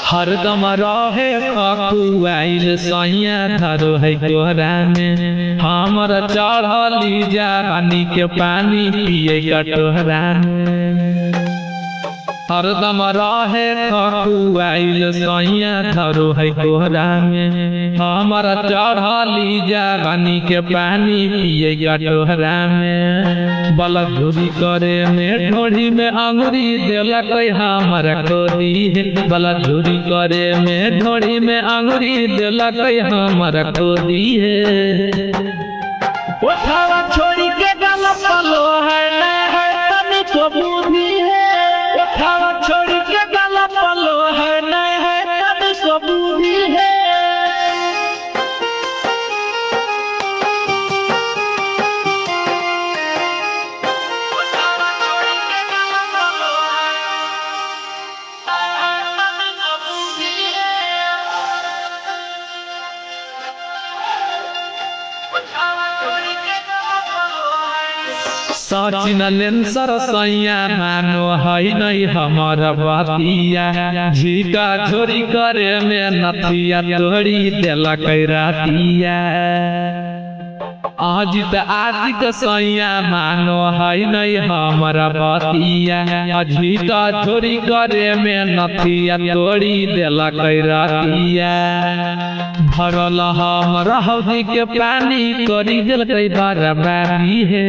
हरदम रहे खकुआइल सैया धरो है तोहरा में हमर चढ़ली जवानी के पानी पिए कटोरा में हरदम रहे खकुआइल सैया धरो है तोहरा में हमर चढ़ली जवानी के पानी पिए कटोरा में बलधुरी करे में ढोढ़ी में अंगुरी देला कोई हमर खोदी बलधुरी करे में ढोढ़ी में अंगुरी देला कोई हमर खोदी है उठावा छोड़ी के गला पलो है न है तनी को बुद्धि है उठावा छोड़ी के गला पलो है न है तनी को बुद्धि है सचिन लेंसर सैया मानो है नहीं हमारा बातिया झीका झोरी करे में नथिया तोड़ी देला कैरातिया अजित आशिक सैया मानो है नहीं हमारा बातिया झीका झोरी करे में नथिया तोड़ी देला कैरातिया भरल हमरा हौदी के पानी करी दिल कई बर्बादी है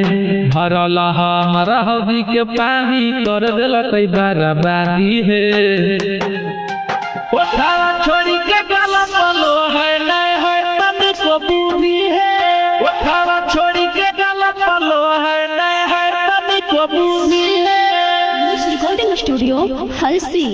भरल हमरा हौदी के पानी कर दिल कई बर्बादी है उठावा छोड़ी के गला पलो है न है तनी को बुद्धि है उठावा छोड़ी के गला पलो है न है तनी को बुद्धि है रिकॉर्डिंग स्टूडियो हलसी।